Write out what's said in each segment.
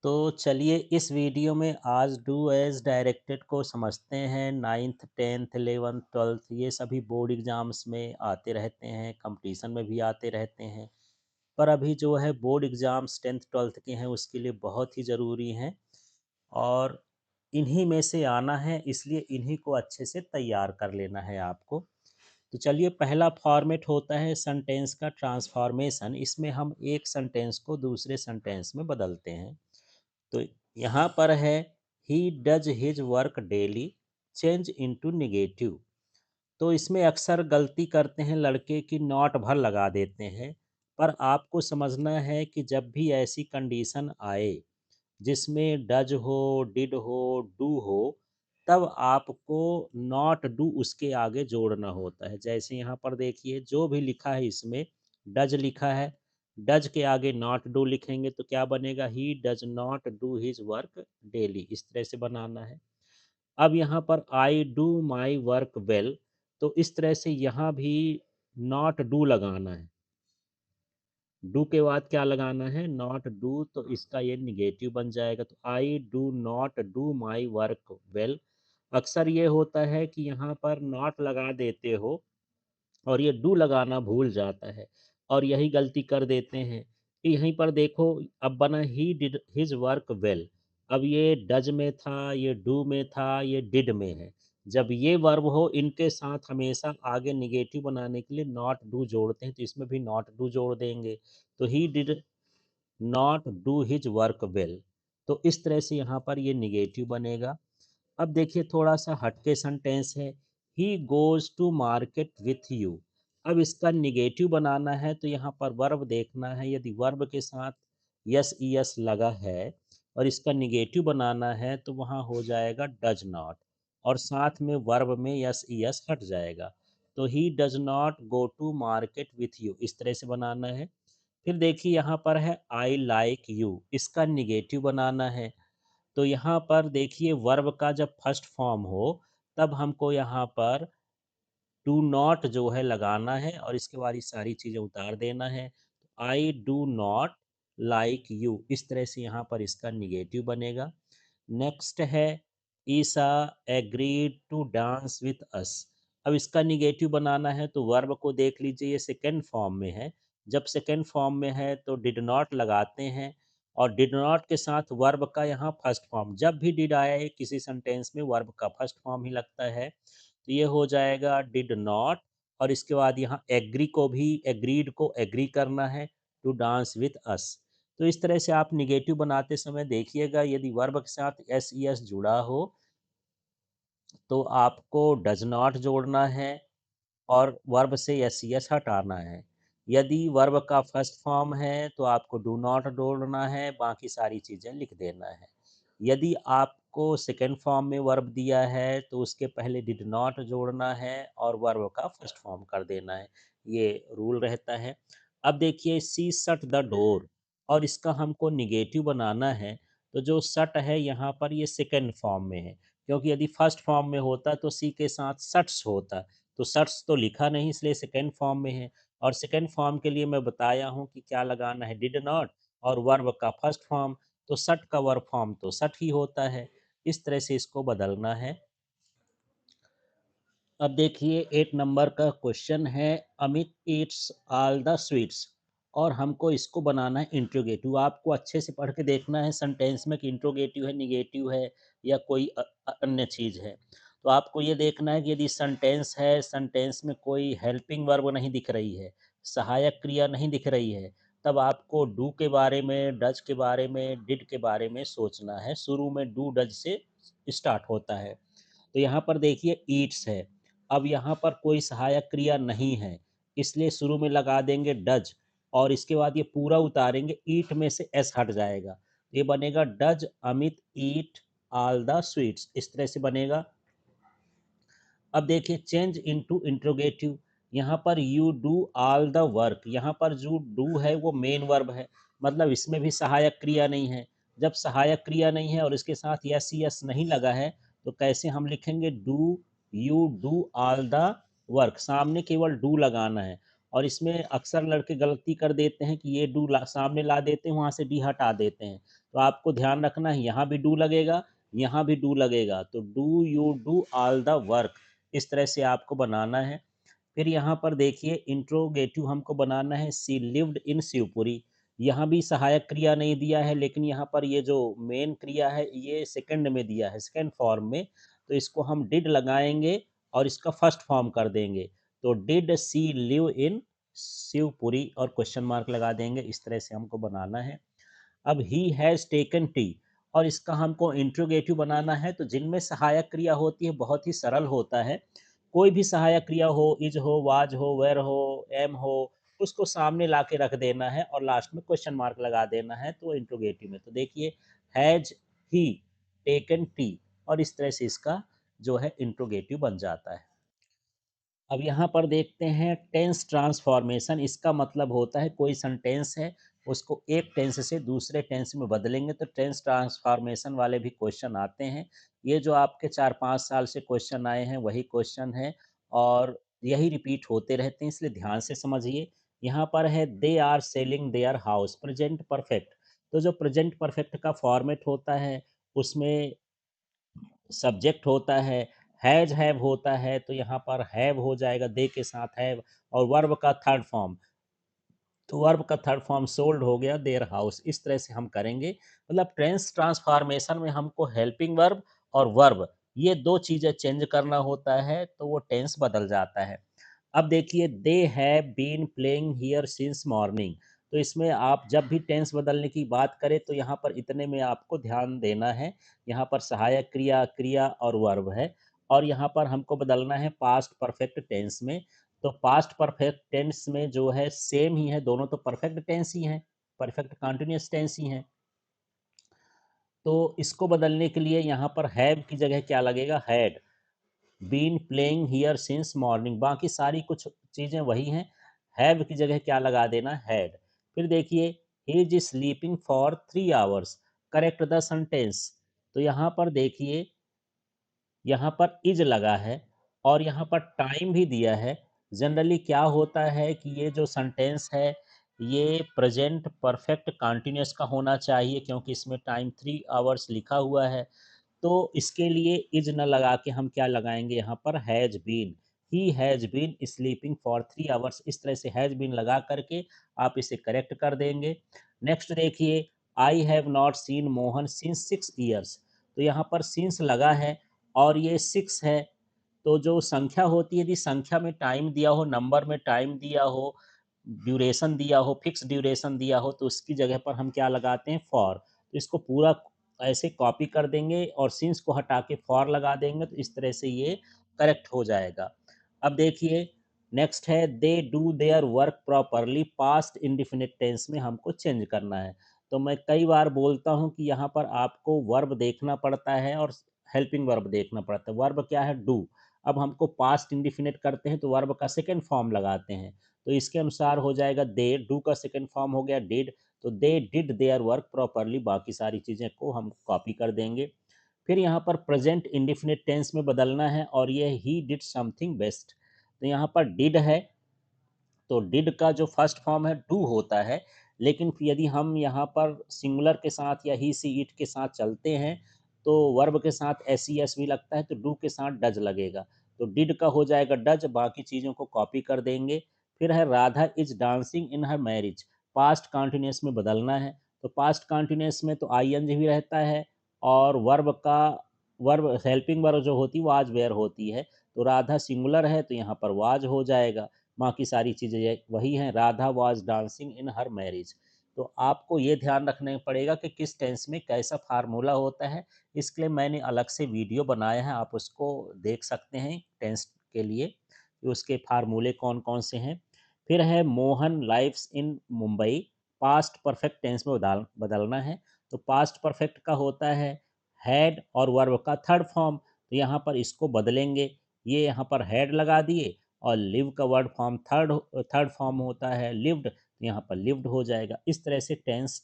तो चलिए इस वीडियो में आज डू एज डायरेक्टेड को समझते हैं। नाइन्थ टेंथ 11th 12th ये सभी बोर्ड एग्ज़ाम्स में आते रहते हैं, कंपटीशन में भी आते रहते हैं। पर अभी जो है बोर्ड एग्ज़ाम्स 10th 12th के हैं, उसके लिए बहुत ही ज़रूरी हैं और इन्हीं में से आना है, इसलिए इन्हीं को अच्छे से तैयार कर लेना है आपको। तो चलिए पहला फॉर्मेट होता है सेंटेंस का ट्रांसफॉर्मेशन। इसमें हम एक सेंटेंस को दूसरे सेंटेंस में बदलते हैं। तो यहाँ पर है he does his work daily change into negative. तो इसमें अक्सर गलती करते हैं लड़के की नॉट भर लगा देते हैं। पर आपको समझना है कि जब भी ऐसी कंडीशन आए जिसमें डज हो, डिड हो, डू हो, तब आपको नॉट डू उसके आगे जोड़ना होता है। जैसे यहाँ पर देखिए जो भी लिखा है इसमें डज लिखा है, डज के आगे नॉट डू लिखेंगे तो क्या बनेगा, ही does not do his work daily. इस तरह से बनाना है। अब यहाँ पर I do my work well, तो इस तरह से यहाँ भी नॉट डू लगाना है। डू के बाद क्या लगाना है, नॉट डू, तो इसका ये निगेटिव बन जाएगा। तो I do not do my work well. अक्सर ये होता है कि यहाँ पर नॉट लगा देते हो और ये डू लगाना भूल जाता है और यही गलती कर देते हैं कि यहीं पर देखो अब बना he did his work well. अब ये डज में था, ये डू में था, ये डिड में है। जब ये वर्ब हो इनके साथ हमेशा आगे निगेटिव बनाने के लिए नॉट डू जोड़ते हैं, तो इसमें भी नॉट डू जोड़ देंगे। तो he did not do his work well. तो इस तरह से यहाँ पर ये निगेटिव बनेगा। अब देखिए थोड़ा सा हटके सेंटेंस है, he goes to market with you. अब इसका निगेटिव बनाना है तो यहाँ पर वर्ब देखना है। यदि वर्ब के साथ यस यस लगा है और इसका निगेटिव बनाना है तो वहाँ हो जाएगा डज नॉट और साथ में वर्ब में यस यस हट जाएगा। तो he does not go to market with you, इस तरह से बनाना है। फिर देखिए यहाँ पर है आई लाइक यू, इसका निगेटिव बनाना है। तो यहाँ पर देखिए वर्ब का जब फर्स्ट फॉर्म हो तब हमको यहाँ पर डू नॉट जो है लगाना है और इसके बाद ये सारी चीज़ें उतार देना है। I do not like you, इस तरह से यहाँ पर इसका निगेटिव बनेगा। नेक्स्ट है Isa agreed to dance with us. अब इसका निगेटिव बनाना है तो वर्ब को देख लीजिए, ये सेकेंड फॉर्म में है। जब सेकेंड फॉर्म में है तो डिड नॉट लगाते हैं और डिड नॉट के साथ वर्ब का यहाँ फर्स्ट फॉर्म। जब भी डिड आया है किसी सेंटेंस में वर्ब का फर्स्ट फॉर्म ही लगता है। तो ये हो जाएगा डिड नॉट और इसके बाद यहाँ एग्री को भी एग्रीड को एग्री करना है टू डांस विथ अस। तो इस तरह से आप निगेटिव बनाते समय देखिएगा यदि वर्ब के साथ एस ई एस जुड़ा हो तो आपको डज नॉट जोड़ना है और वर्ब से एस ई एस हटाना है। यदि वर्ब का फर्स्ट फॉर्म है तो आपको डू नॉट जोड़ना है, बाकी सारी चीज़ें लिख देना है। यदि आपको सेकेंड फॉर्म में वर्ब दिया है तो उसके पहले डिड नॉट जोड़ना है और वर्ब का फर्स्ट फॉर्म कर देना है। ये रूल रहता है। अब देखिए सी शट द डोर और इसका हमको निगेटिव बनाना है। तो जो शट है यहाँ पर ये सेकेंड फॉर्म में है, क्योंकि यदि फर्स्ट फॉर्म में होता तो सी के साथ शट्स होता। तो शट्स तो लिखा नहीं इसलिए सेकेंड फॉर्म में है। और सेकेंड फॉर्म के लिए मैं बताया हूँ कि क्या लगाना है, डिड नॉट और वर्ब का फर्स्ट फॉर्म। तो सट का वर्ब फॉर्म तो सट ही होता है। इस तरह से इसको बदलना है। अब देखिए 8 नंबर का क्वेश्चन है, Amit Yeats all the sweets और हमको इसको बनाना है इंट्रोगेटिव। आपको अच्छे से पढ़ के देखना है सेंटेंस में कि इंट्रोगेटिव है, निगेटिव है या कोई अन्य चीज़ है। तो आपको ये देखना है कि यदि सेंटेंस है, सेंटेंस में कोई हेल्पिंग वर्ब नहीं दिख रही है, सहायक क्रिया नहीं दिख रही है, तब आपको डू के बारे में, डज के बारे में, डिड के बारे में सोचना है। शुरू में डू डज से स्टार्ट होता है। तो यहाँ पर देखिए ईट्स है। अब यहाँ पर कोई सहायक क्रिया नहीं है, इसलिए शुरू में लगा देंगे डज और इसके बाद ये पूरा उतारेंगे, ईट में से एस हट जाएगा। ये बनेगा does Amit eat all the sweets, इस तरह से बनेगा। अब देखिए चेंज इनटू इंट्रोगेटिव। यहाँ पर you do all the work, यहाँ पर जो डू है वो मेन वर्ब है, मतलब इसमें भी सहायक क्रिया नहीं है। जब सहायक क्रिया नहीं है और इसके साथ यस यस नहीं लगा है तो कैसे हम लिखेंगे, do you do all the work, सामने केवल डू लगाना है और इसमें अक्सर लड़के गलती कर देते हैं कि ये डू सामने ला देते हैं, वहाँ से डी हटा देते हैं। तो आपको ध्यान रखना है, यहाँ भी डू लगेगा, यहाँ भी डू लगेगा, तो do you do all the work, इस तरह से आपको बनाना है। फिर यहाँ पर देखिए इंट्रोगेटिव हमको बनाना है, सी लिव्ड इन शिवपुरी। यहाँ भी सहायक क्रिया नहीं दिया है, लेकिन यहाँ पर ये जो मेन क्रिया है ये सेकंड में दिया है, सेकंड फॉर्म में, तो इसको हम डिड लगाएंगे और इसका फर्स्ट फॉर्म कर देंगे। तो did C live in Shivpuri और क्वेश्चन मार्क लगा देंगे, इस तरह से हमको बनाना है। अब ही हैज़ टेकन टी, और इसका हमको इंट्रोगेटिव बनाना है। तो जिनमें सहायक क्रिया होती है बहुत ही सरल होता है, कोई भी सहायक क्रिया हो, इज हो, वाज हो, वेर हो, एम हो, उसको सामने ला के रख देना है और लास्ट में क्वेश्चन मार्क लगा देना है, तो इंट्रोगेटिव में। तो देखिए हैज ही टेकन टी, और इस तरह से इसका जो है इंट्रोगेटिव बन जाता है। अब यहाँ पर देखते हैं टेंस ट्रांसफॉर्मेशन। इसका मतलब होता है कोई सेंटेंस है, उसको एक टेंस से दूसरे टेंस में बदलेंगे तो टेंस ट्रांसफॉर्मेशन वाले भी क्वेश्चन आते हैं। ये जो आपके 4-5 साल से क्वेश्चन आए हैं वही क्वेश्चन है, और यही रिपीट होते रहते हैं, इसलिए ध्यान से समझिए। यहाँ पर है they are selling their house, present perfect. तो जो प्रेजेंट परफेक्ट का फॉर्मेट होता है उसमें सब्जेक्ट होता हैज़ हैव होता है, तो यहाँ पर हैव हो जाएगा दे के साथ हैव, और वर्ब का थर्ड फॉर्म, तो वर्ब का थर्ड फॉर्म सोल्ड हो गया देयर हाउस। इस तरह से हम करेंगे। मतलब टेंस ट्रांसफॉर्मेशन में हमको हेल्पिंग वर्ब और वर्ब ये दो चीज़ें चेंज करना होता है, तो वो टेंस बदल जाता है। अब देखिए they have been playing here since morning. तो इसमें आप जब भी टेंस बदलने की बात करें तो यहाँ पर इतने में आपको ध्यान देना है। यहाँ पर सहायक क्रिया, क्रिया और वर्ब है, और यहाँ पर हमको बदलना है पास्ट परफेक्ट टेंस में। तो पास्ट परफेक्ट टेंस में जो है सेम ही है, दोनों तो परफेक्ट टेंस ही हैं, परफेक्ट कंटिन्यूअस टेंस ही हैं। तो इसको बदलने के लिए यहाँ पर हैव की जगह क्या लगेगा, had been playing here since morning. बाकी सारी कुछ चीज़ें वही हैं, हैव की जगह क्या लगा देना, हैड। फिर देखिए he is sleeping for 3 hours, correct the sentence. तो यहाँ पर देखिए यहाँ पर इज लगा है और यहाँ पर टाइम भी दिया है। जनरली क्या होता है कि ये जो सेंटेंस है ये प्रेजेंट परफेक्ट कंटिन्यूअस का होना चाहिए, क्योंकि इसमें टाइम 3 आवर्स लिखा हुआ है। तो इसके लिए इज न लगा के हम क्या लगाएंगे, यहाँ पर has been, he has been sleeping for 3 hours. इस तरह से हैज बीन लगा करके आप इसे करेक्ट कर देंगे। नेक्स्ट देखिए I have not seen Mohan since 6 years. तो यहाँ पर सिंस लगा है और ये 6 है, तो जो संख्या होती है, यदि संख्या में टाइम दिया हो, नंबर में टाइम दिया हो, ड्यूरेशन दिया हो, फिक्स ड्यूरेशन दिया हो, तो उसकी जगह पर हम क्या लगाते हैं, फॉर। तो इसको पूरा ऐसे कॉपी कर देंगे और सिंस को हटा के फॉर लगा देंगे, तो इस तरह से ये करेक्ट हो जाएगा। अब देखिए नेक्स्ट है they do their work properly, past indefinite tense में हमको चेंज करना है। तो मैं कई बार बोलता हूँ कि यहाँ पर आपको वर्ब देखना पड़ता है और हेल्पिंग वर्ब देखना पड़ता है। वर्ब क्या है, डू। अब हमको पास्ट इंडिफिनिट करते हैं तो वर्ब का सेकंड फॉर्म लगाते हैं, तो इसके अनुसार हो जाएगा दे, डू का सेकंड फॉर्म हो गया डिड, तो they did there work properly. बाकी सारी चीज़ें को हम कॉपी कर देंगे। फिर यहाँ पर प्रेजेंट इंडिफिनिट टेंस में बदलना है, और ये ही डिड समथिंग बेस्ट। तो यहाँ पर डिड है, तो डिड का जो फर्स्ट फॉर्म है डू होता है, लेकिन यदि हम यहाँ पर सिंगुलर के साथ या ही सी इट के साथ चलते हैं तो वर्ब के साथ एस ई एस भी लगता है, तो डू के साथ डज लगेगा, तो डिड का हो जाएगा डज। बाकी चीज़ों को कॉपी कर देंगे। फिर है Radha is dancing in her marriage, past continuous में बदलना है। तो पास्ट कॉन्टिन्यूस में तो आई एन जी भी रहता है, और वर्ब का वर्ब हेल्पिंग वर्ब जो होती है वो आज वेयर होती है। तो राधा सिंगुलर है तो यहाँ पर वाज हो जाएगा। बाकी सारी चीज़ें वही हैं, Radha was dancing in her marriage. तो आपको ये ध्यान रखना पड़ेगा कि किस टेंस में कैसा फार्मूला होता है। इसके लिए मैंने अलग से वीडियो बनाया है, आप उसको देख सकते हैं टेंस के लिए कि उसके फार्मूले कौन कौन से हैं। फिर है Mohan lives in Mumbai, past perfect tense में बदलना है। तो पास्ट परफेक्ट का होता है हैड और वर्ब का थर्ड फॉर्म, तो यहाँ पर इसको बदलेंगे। ये यहाँ पर हैड लगा दिए, और लिव का word form third third form होता है लिव्ड, तो यहाँ पर लिव्ड हो जाएगा। इस तरह से टेंस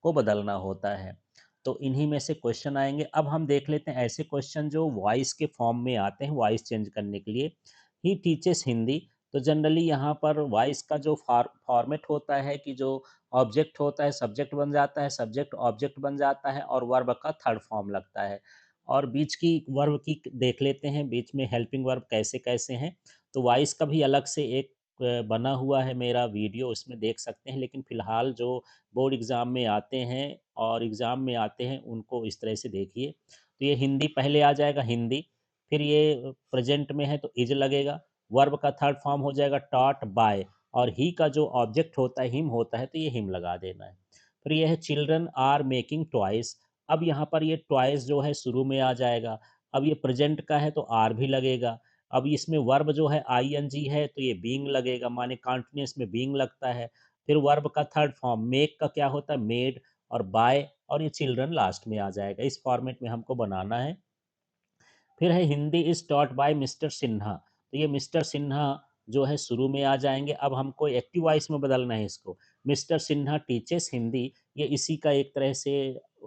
को बदलना होता है। तो इन्हीं में से क्वेश्चन आएंगे। अब हम देख लेते हैं ऐसे क्वेश्चन जो वॉइस के फॉर्म में आते हैं, वॉइस चेंज करने के लिए। ही टीचेस हिंदी, तो जनरली यहाँ पर वॉइस का जो फॉर्मेट होता है कि जो ऑब्जेक्ट होता है सब्जेक्ट बन जाता है, सब्जेक्ट ऑब्जेक्ट बन जाता है और वर्ब का थर्ड फॉर्म लगता है। और बीच की वर्ब की देख लेते हैं, बीच में हेल्पिंग वर्ब कैसे-कैसे हैं। तो वॉइस का भी अलग से एक बना हुआ है मेरा वीडियो, उसमें देख सकते हैं। लेकिन फ़िलहाल जो बोर्ड एग्ज़ाम में आते हैं और एग्ज़ाम में आते हैं उनको इस तरह से देखिए। तो ये हिंदी पहले आ जाएगा हिंदी, फिर ये प्रेज़ेंट में है तो इज़ लगेगा, वर्ब का थर्ड फॉर्म हो जाएगा टॉट बाय, और ही का जो ऑब्जेक्ट होता है हिम होता है तो ये हिम लगा देना है। फिर ये है चिल्ड्रन आर मेकिंग टॉयज़। अब यहाँ पर ये टॉयज़ जो है शुरू में आ जाएगा। अब ये प्रेज़ेंट का है तो आर भी लगेगा। अब इसमें वर्ब जो है आईएनजी है तो ये बीइंग लगेगा, माने कंटीन्यूअस में बीइंग लगता है। फिर वर्ब का थर्ड फॉर्म मेक का क्या होता है मेड, और बाय, और ये चिल्ड्रन लास्ट में आ जाएगा। इस फॉर्मेट में हमको बनाना है। फिर है Hindi is taught by mister Sinha. तो ये मिस्टर सिन्हा जो है शुरू में आ जाएँगे। अब हमको एक्टिव वॉइस में बदलना है इसको। मिस्टर सिन्हा टीचेस हिंदी, ये इसी का एक तरह से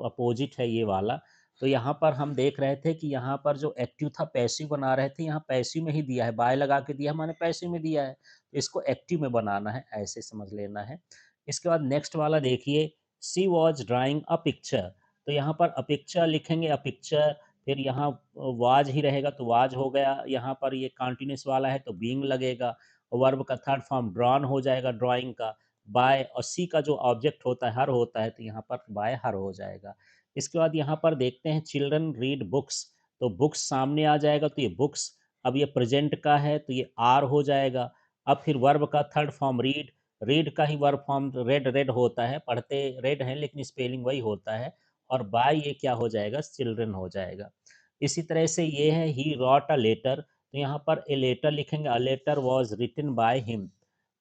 अपोज़िट है ये वाला। तो यहाँ पर हम देख रहे थे कि यहाँ पर जो एक्टिव था पैसिव बना रहे थे, यहाँ पैसिव में ही दिया है, बाय लगा के दिया है माने पैसिव में दिया है। तो इसको एक्टिव में बनाना है, ऐसे समझ लेना है। इसके बाद नेक्स्ट वाला देखिए, she was drawing a picture. तो यहाँ पर अ पिक्चर लिखेंगे, अ पिक्चर, फिर यहाँ वाज ही रहेगा तो वाज हो गया। यहाँ पर ये कंटीन्यूअस वाला है तो बीइंग लगेगा। वर्ब का थर्ड फॉर्म ड्रॉन हो जाएगा ड्राइंग का। बाय और सी का जो ऑब्जेक्ट होता है हर होता है तो यहाँ पर बाय हर हो जाएगा। इसके बाद यहाँ पर देखते हैं चिल्ड्रन रीड बुक्स। तो बुक्स सामने आ जाएगा तो ये बुक्स, अब ये प्रेजेंट का है तो ये आर हो जाएगा। अब फिर वर्ब का थर्ड फॉर्म रीड, रीड का ही वर्ब फॉर्म रेड रेड होता है, पढ़ते रेड है लेकिन स्पेलिंग वही होता है। और बाय ये क्या हो जाएगा चिल्ड्रन हो जाएगा। इसी तरह से ये है ही रॉट अ लेटर। तो यहाँ पर ए लेटर लिखेंगे, a letter was written by him.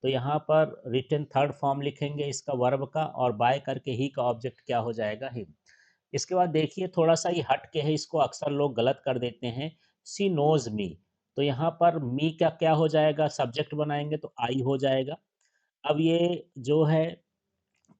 तो यहाँ पर रिटन थर्ड फॉर्म लिखेंगे इसका वर्ब का, और बाय करके ही का ऑब्जेक्ट क्या हो जाएगा हिम। इसके बाद देखिए थोड़ा सा ये हट के है, इसको अक्सर लोग गलत कर देते हैं। सी नोज मी। तो यहाँ पर मी का क्या हो जाएगा सब्जेक्ट बनाएंगे तो आई हो जाएगा। अब ये जो है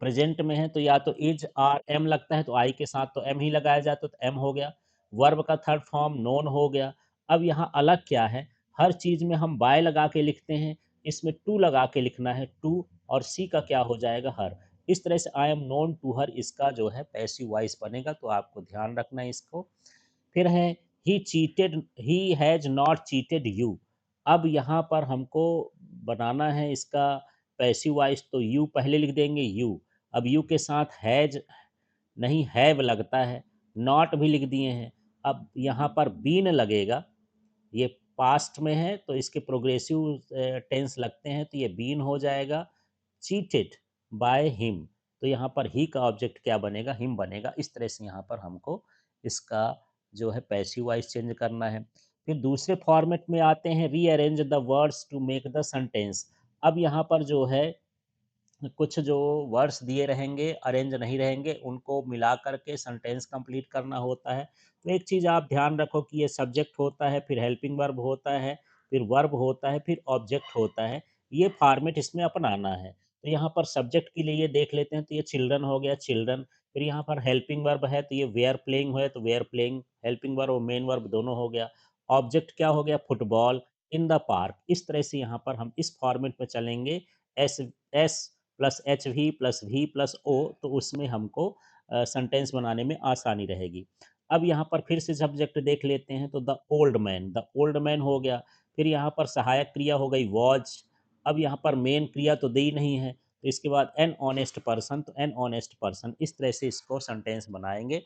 प्रेजेंट में है तो या तो इज आर एम लगता है तो आई के साथ तो एम ही लगाया जाता तो एम हो गया। वर्ब का थर्ड फॉर्म नोन हो गया। अब यहाँ अलग क्या है, हर चीज में हम बाय लगा के लिखते हैं, इसमें टू लगा के लिखना है टू, और सी का क्या हो जाएगा हर। इस तरह से I am known to her, इसका जो है पैसिव वॉइस बनेगा, तो आपको ध्यान रखना है इसको। फिर है ही cheated, he has not cheated you. अब यहाँ पर हमको बनाना है इसका पैसिव वॉइस, तो यू पहले लिख देंगे यू। अब यू के साथ हैज नहीं हैव लगता है, नॉट भी लिख दिए हैं। अब यहाँ पर बीन लगेगा, ये पास्ट में है तो इसके प्रोग्रेसिव टेंस लगते हैं तो ये बीन हो जाएगा। चीटेड बाय हिम, तो यहाँ पर ही का ऑब्जेक्ट क्या बनेगा हिम बनेगा। इस तरह से यहाँ पर हमको इसका जो है पैसिव वॉइस चेंज करना है। फिर दूसरे फॉर्मेट में आते हैं, rearrange the words to make the sentence. अब यहाँ पर जो है कुछ जो वर्ड्स दिए रहेंगे अरेंज नहीं रहेंगे, उनको मिला करके सेंटेंस कंप्लीट करना होता है। तो एक चीज़ आप ध्यान रखो कि ये सब्जेक्ट होता है, फिर हेल्पिंग वर्ब होता है, फिर वर्ब होता है, फिर ऑब्जेक्ट होता है। ये फॉर्मेट इसमें अपनाना है। तो यहाँ पर सब्जेक्ट के लिए ये देख लेते हैं तो ये चिल्ड्रन हो गया चिल्ड्रन। फिर यहाँ पर हेल्पिंग वर्ब है तो ये वेयर प्लेइंग है तो वेयर प्लेइंग, हेल्पिंग वर्ब और मेन वर्ब दोनों हो गया। ऑब्जेक्ट क्या हो गया फुटबॉल इन द पार्क। इस तरह से यहाँ पर हम इस फॉर्मेट में चलेंगे। S S plus H V plus O, तो उसमें हमको सेंटेंस बनाने में आसानी रहेगी। अब यहाँ पर फिर से सब्जेक्ट देख लेते हैं तो द ओल्ड मैन हो गया। फिर यहाँ पर सहायक क्रिया हो गई वॉज। अब यहाँ पर मेन क्रिया तो दी नहीं है, तो इसके बाद एन ऑनेस्ट पर्सन, तो एन ऑनेस्ट पर्सन, इस तरह से इसको सेंटेंस बनाएंगे।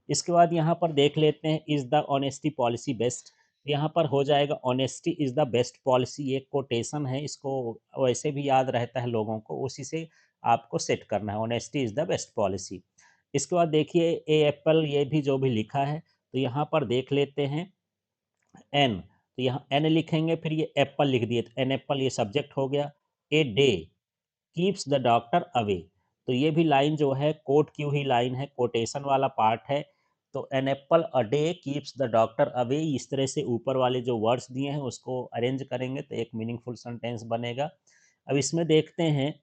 इसके बाद यहाँ पर देख लेते हैं is the honesty policy best. यहाँ पर हो जाएगा honesty is the best policy, एक कोटेशन है, इसको वैसे भी याद रहता है लोगों को, उसी से आपको सेट करना है, honesty is the best policy. इसके बाद देखिए ए एप्पल, ये भी जो भी लिखा है तो यहाँ पर देख लेते हैं एन, तो यहाँ एन लिखेंगे, फिर ये एप्पल लिख दिए तो एन एप्पल ये सब्जेक्ट हो गया। A day keeps the doctor away, तो ये भी लाइन जो है कोट की हुई लाइन है, कोटेशन वाला पार्ट है। तो an apple a day keeps the doctor away, इस तरह से ऊपर वाले जो वर्ड्स दिए हैं उसको अरेंज करेंगे तो एक मीनिंगफुल सेंटेंस बनेगा। अब इसमें देखते हैं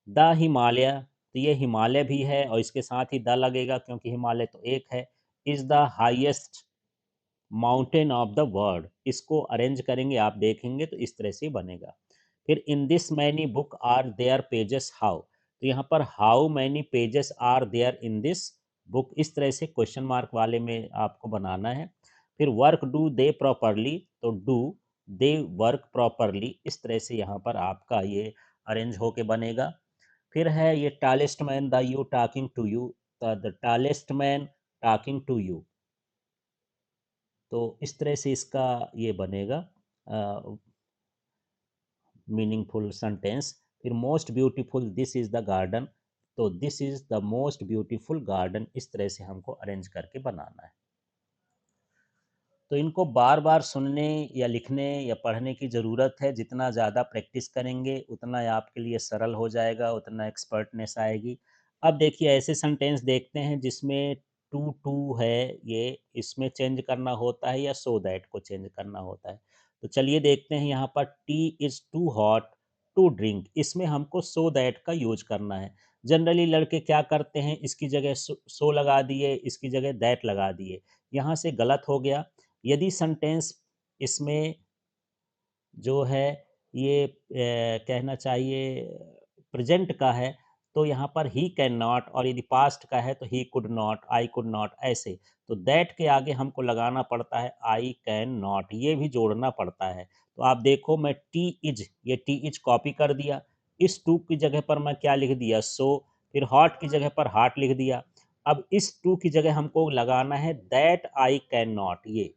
द हिमालय, तो ये हिमालय भी है और इसके साथ ही द लगेगा क्योंकि हिमालय तो एक है। Is the highest mountain of the world, इसको अरेंज करेंगे आप देखेंगे तो इस तरह से बनेगा। फिर in this many book are there pages how, तो यहाँ पर how many pages are there in this book, इस तरह से क्वेश्चन मार्क वाले में आपको बनाना है। फिर वर्क डू दे प्रॉपरली, तो डू दे वर्क प्रॉपरली, इस तरह से यहाँ पर आपका ये अरेंज होके बनेगा। फिर है ये tallest man the you talking to you, the tallest man talking to you, तो इस तरह से इसका ये बनेगा मीनिंगफुल सेंटेंस। फिर most beautiful this is the garden, तो this is the most beautiful garden, इस तरह से हमको अरेंज करके बनाना है। तो इनको बार बार सुनने या लिखने या पढ़ने की ज़रूरत है। जितना ज़्यादा प्रैक्टिस करेंगे उतना आपके लिए सरल हो जाएगा, उतना एक्सपर्टनेस आएगी। अब देखिए ऐसे सेंटेंस देखते हैं जिसमें टू टू है, ये इसमें चेंज करना होता है या सो दैट को चेंज करना होता है। तो चलिए देखते हैं यहाँ पर tea is too hot to drink, इसमें हमको सो दैट का यूज करना है। जनरली लड़के क्या करते हैं, इसकी जगह सो लगा दिए, इसकी जगह दैट लगा दिए, यहाँ से गलत हो गया। यदि सेंटेंस इसमें जो है ये कहना चाहिए प्रेजेंट का है, तो यहाँ पर ही कैन नॉट, और यदि पास्ट का है तो he could not, I could not, ऐसे। तो दैट के आगे हमको लगाना पड़ता है आई कैन नॉट, ये भी जोड़ना पड़ता है। तो आप देखो मैं टी इज, ये टी इज कॉपी कर दिया, इस टू की जगह पर मैं क्या लिख दिया, सो। फिर हॉट की जगह पर हार्ट लिख दिया। अब इस टू की जगह हमको लगाना है दैट आई कैन नॉट, ये।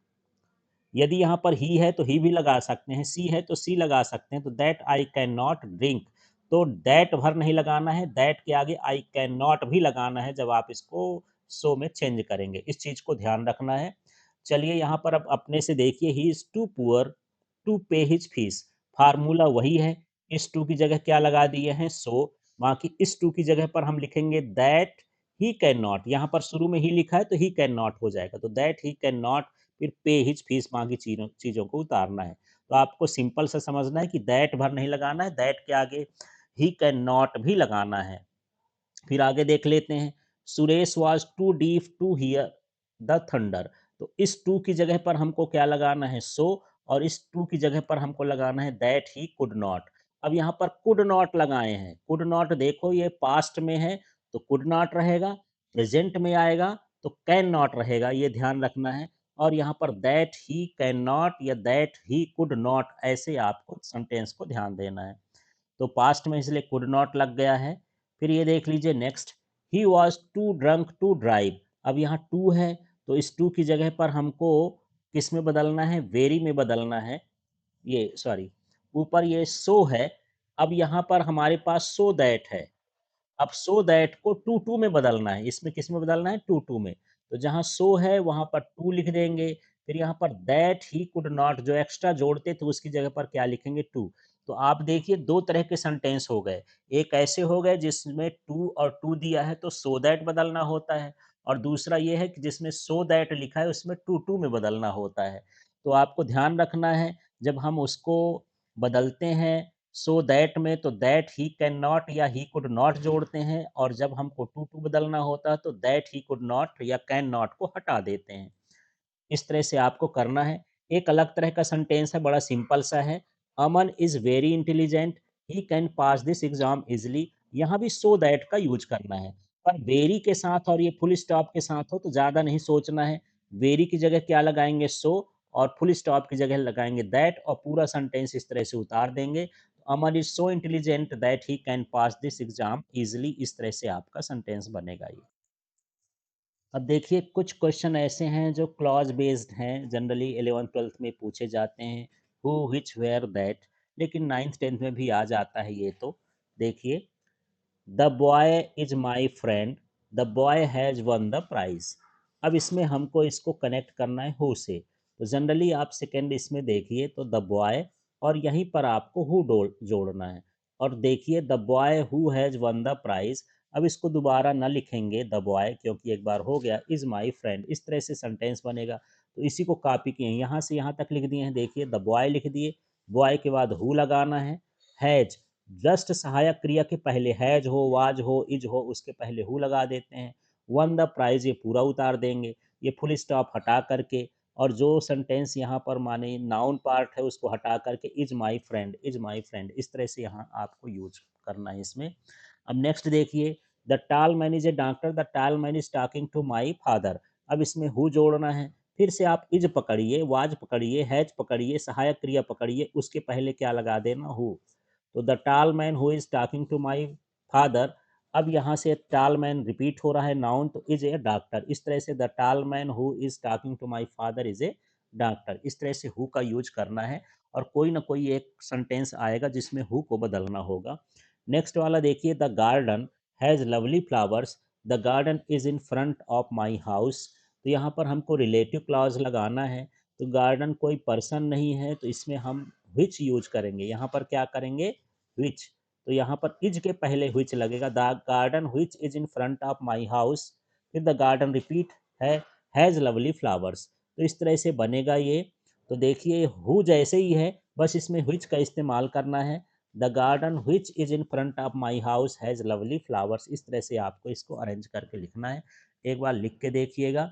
यदि यहाँ पर ही है तो ही भी लगा सकते हैं, सी है तो सी लगा सकते हैं, तो that I can not drink, तो दैट भर नहीं लगाना है, दैट के आगे आई कैन नॉट भी लगाना है जब आप इसको सो में चेंज करेंगे, इस चीज को ध्यान रखना है। चलिए यहाँ पर अब अपने से देखिए, he is too poor to pay his fees, formula वही है। इस टू की जगह क्या लगा दिए हैं, सो। बाकी इस टू की जगह पर हम लिखेंगे दैट ही कैन नॉट, यहाँ पर शुरू में ही लिखा है तो ही कैन नॉट हो जाएगा, तो दैट ही कैन नॉट, फिर पे हिज फीस, बाकी चीज़ों चीज़ों को उतारना है। तो आपको सिंपल सा समझना है कि दैट भर नहीं लगाना है, दैट के आगे ही कैन नॉट भी लगाना है। फिर आगे देख लेते हैं, Suresh was too deep to hear the thunder, तो इस टू की जगह पर हमको क्या लगाना है, सो, और इस टू की जगह पर हमको लगाना है दैट ही कुड नॉट। अब यहाँ पर कुड नॉट लगाए हैं, कुड नॉट देखो ये पास्ट में है तो कुड नॉट रहेगा, प्रेजेंट में आएगा तो कैन नॉट रहेगा, ये ध्यान रखना है। और यहाँ पर दैट ही कैन नॉट या दैट ही कुड नॉट, ऐसे आपको सेंटेंस को ध्यान देना है। तो पास्ट में इसलिए कुड नॉट लग गया है। फिर ये देख लीजिए next, he was too drunk to drive, अब यहाँ टू है तो इस टू की जगह पर हमको किस में बदलना है, वेरी में बदलना है, ये सॉरी, ऊपर ये सो है, अब यहाँ पर हमारे पास सो दैट है। अब सो दैट को टू टू में बदलना है, इसमें किस में बदलना है, टू टू में। तो जहाँ सो है वहाँ पर टू लिख देंगे। फिर यहाँ पर दैट ही कुड नॉट, जो एक्स्ट्रा जोड़ते थे उसकी जगह पर क्या लिखेंगे, टू। तो आप देखिए दो तरह के सेंटेंस हो गए, एक ऐसे हो गए जिसमें टू और टू दिया है तो सो दैट बदलना होता है, और दूसरा ये है कि जिसमें सो दैट लिखा है उसमें टू टू में बदलना होता है। तो आपको ध्यान रखना है, जब हम उसको बदलते हैं सो दैट में तो दैट ही कैन नॉट या ही कुड नॉट जोड़ते हैं, और जब हमको टू टू बदलना होता है तो दैट ही कुड नॉट या कैन नॉट को हटा देते हैं। इस तरह से आपको करना है। एक अलग तरह का सेंटेंस है, बड़ा सिंपल सा है, Aman is very intelligent, he can pass this exam easily, यहाँ भी सो दैट का यूज करना है। पर वेरी के साथ और ये फुल स्टॉप के साथ हो तो ज़्यादा नहीं सोचना है, वेरी की जगह क्या लगाएंगे, सो, और फुल स्टॉप की जगह लगाएंगे दैट, और पूरा सेंटेंस इस तरह से उतार देंगे, Aman is so intelligent that he can pass this exam easily, इस तरह से आपका सेंटेंस बनेगा ये। अब देखिए कुछ क्वेश्चन ऐसे हैं जो क्लॉज बेस्ड हैं, जनरली 11th 12th में पूछे जाते हैं, हु विच वेयर दैट, लेकिन 9th 10th में भी आ जाता है ये। तो देखिए, the boy is my friend, the boy has won the prize. अब इसमें हमको इसको कनेक्ट करना है हु से, तो जनरली आप सेकेंड इसमें देखिए तो द बॉय, और यहीं पर आपको हु जोड़ना है। और देखिए the boy who has won the prize, अब इसको दोबारा ना लिखेंगे द बॉय क्योंकि एक बार हो गया, इज माई फ्रेंड, इस तरह से सेंटेंस बनेगा। तो इसी को कॉपी किए, यहाँ से यहाँ तक लिख दिए हैं, देखिए द बॉय लिख दिए, बॉय के बाद हु लगाना है, हैज जस्ट सहायक क्रिया के पहले हैज हो, वाज हो, इज हो, उसके पहले हु लगा देते हैं, वन द प्राइज ये पूरा उतार देंगे, ये फुल स्टॉप हटा करके और जो सेंटेंस यहाँ पर माने नाउन पार्ट है उसको हटा करके is my friend, is my friend, इस तरह से यहाँ आपको यूज करना है इसमें। अब नेक्स्ट देखिए, the tall man is a doctor, the tall man is talking to my father. अब इसमें हु जोड़ना है, फिर से आप इज पकड़िए, वाज पकड़िए, हैज पकड़िए, सहायक क्रिया पकड़िए, उसके पहले क्या लगा देना, हु। तो the tall man who is talking to my father, अब यहाँ से टाल मैन रिपीट हो रहा है नाउन, तो इज ए डॉक्टर, इस तरह से the tall man who is talking to my father is a doctor, इस तरह से हु का यूज करना है। और कोई ना कोई एक सेंटेंस आएगा जिसमें हु को बदलना होगा। नेक्स्ट वाला देखिए, the garden has lovely flowers, the garden is in front of my house. तो यहाँ पर हमको रिलेटिव क्लॉज लगाना है। तो गार्डन कोई पर्सन नहीं है, तो इसमें हम विच यूज करेंगे, यहाँ पर क्या करेंगे, विच। तो यहाँ पर इज के पहले विच लगेगा, the garden which is in front of my house, फिर द गार्डन रिपीट है, हैज़ लवली फ्लावर्स। तो इस तरह से बनेगा ये। तो देखिए हु जैसे ही है, बस इसमें विच का इस्तेमाल करना है, the garden which is in front of my house has lovely flowers, इस तरह से आपको इसको अरेंज करके लिखना है। एक बार लिख के देखिएगा।